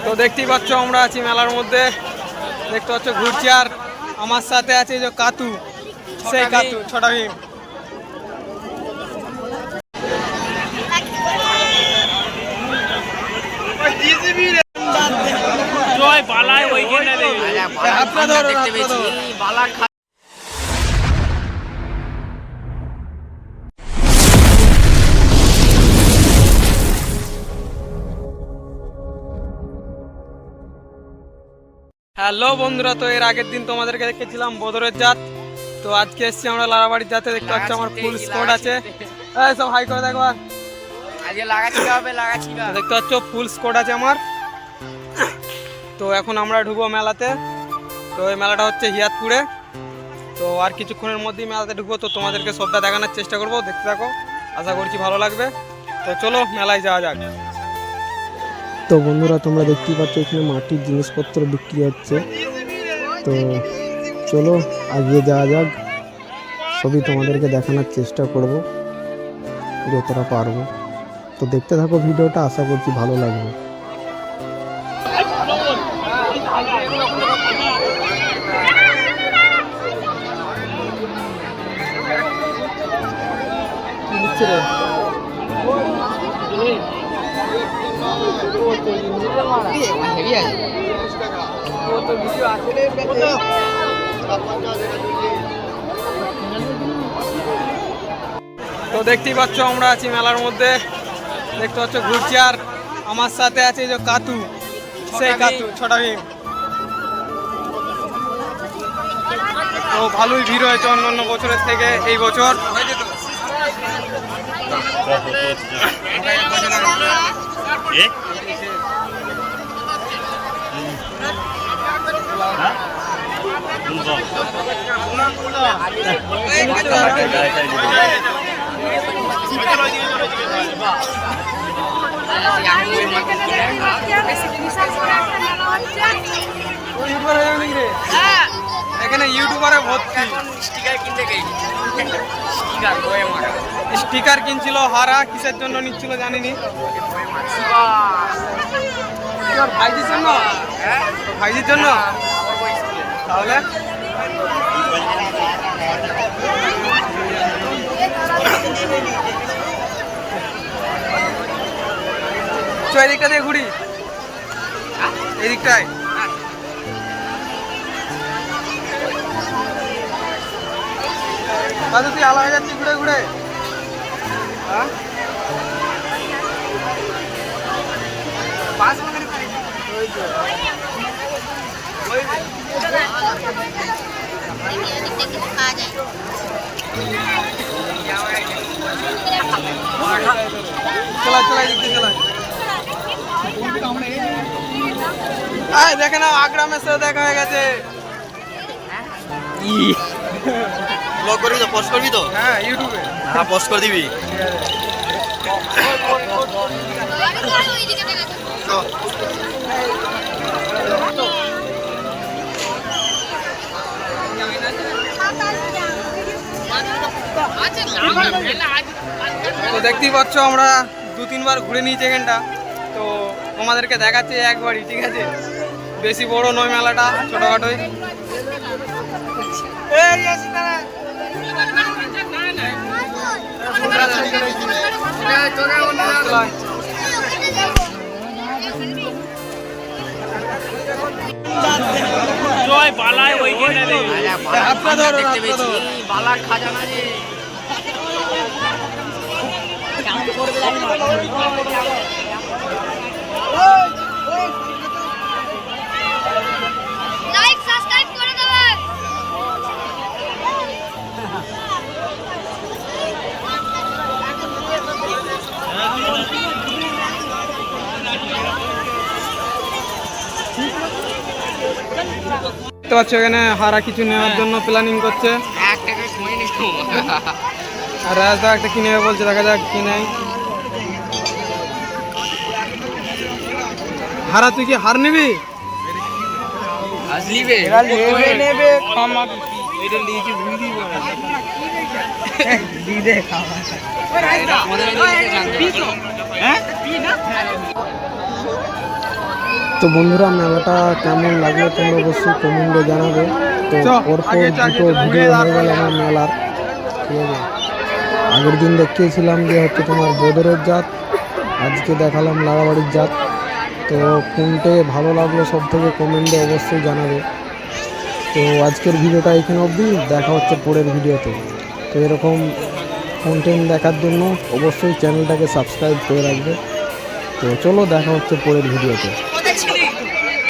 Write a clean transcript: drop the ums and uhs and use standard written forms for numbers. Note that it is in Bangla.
তো দেখতেই পাচ্ছ আমরা আছি মেলার মধ্যে, দেখতে পাচ্ছ ঘুরছি, আর আমার সাথে আছে যে কাতু, সেই কাতু ছোটা ভীম। হ্যালো বন্ধুরা, তো এর আগের দিন তোমাদেরকে দেখেছিলাম বদরের জাত। তো আজকে এসছি আমরা লারাবাড়ির জাতে। দেখতে পাচ্ছ আমার ফুল স্কোয়াড আছে, সব হাই করে দেখো। দেখতে পাচ্ছ ফুল স্কোয়াড আছে আমার। তো এখন আমরা ঢুকবো মেলাতে। তো এই মেলাটা হচ্ছে হিয়াতপুরে। তো আর কিছুক্ষণের মধ্যেই মেলাতে ঢুকবো। তো তোমাদেরকে সবটা দেখানোর চেষ্টা করবো, দেখতে থাকো, আশা করছি ভালো লাগবে। তো চলো মেলায় যাওয়া যাক। তো বন্ধুরা, তোমরা দেখতেই পাচ্ছ এখানে মাটির জিনিসপত্র বিক্রি হচ্ছে। তো চলো এগিয়ে যাওয়া যাক, সবই তোমাদেরকে দেখানোর চেষ্টা করব যতটা পারবো। তো দেখতে থাকো ভিডিওটা, আশা করছি ভালো লাগবে। তো দেখতেই পাচ্ছ আমরা আছি মেলার মধ্যে, দেখতে পাচ্ছ ঘুরছি, আর আমার সাথে আছে যে কাতু, সেই কাতু ছোটা ভীম। তো ভালোই ভিড় হয়েছে অন্যান্য বছরের থেকে এই বছর। এখানে ইউটিউবারে ভর্তি। স্টিকার কিনছিল হারা, কিসের জন্য নিচ্ছিল জানিনি। ভাইজির জন্য, ভাইজির জন্য তাহলে এদিকটা দিয়ে ঘুরি, এদিকটায়। দাদু তুই আলা হয়ে যাচ্ছি ঘুরে ঘুরে। চলা চলা চলা, দেখে না আগ্রা মেসে দেখা হয়ে গেছে। ব্লগ করবি তো, পোস্ট করবি তো? হ্যাঁ ইউটিউবে, হ্যাঁ পোস্ট করে দিবি। তো দেখতেই পাচ্ছ আমরা 2-3 বার ঘুরে নিয়েছি এখানটা। তো তোমাদেরকে দেখাচ্ছি একবারই, ঠিক আছে? বেশি বড় নয় মেলাটা, ছোটখাটোই। বালার খাজানা যে লাইক সাবস্ক্রাইব করে দেবেন। দেখতে পাচ্ছ এখানে হারা কিছু নেওয়ার জন্য প্ল্যানিং করছে। আর রাজদা একটা কিনে নেবে বলছে, দেখা যাক কি নেই। হারা তুই কি হার নিবি? তো বন্ধুরা মেলাটা কেমন লাগলো তোমরা অবশ্যই কমেন্টে জানাবে। তো পরপর দুটো ভিডিও হয়ে গেল আমার মেলার, ঠিক আছে। আগের দিন দেখিয়েছিলাম যে হচ্ছে তোমার বোদরের জাত, আজকে দেখালাম লাড়াবাড়ির জাত। তো কোনটে ভালো লাগলো সব থেকে কমেন্টে অবশ্যই জানাবে। তো আজকের ভিডিওটা এখানে অবধি, দেখা হচ্ছে পরের ভিডিওতে। তো এরকম কন্টেন্ট দেখার জন্য অবশ্যই চ্যানেলটাকে সাবস্ক্রাইব করে রাখবে। তো চলো দেখা হচ্ছে পরের ভিডিওতে।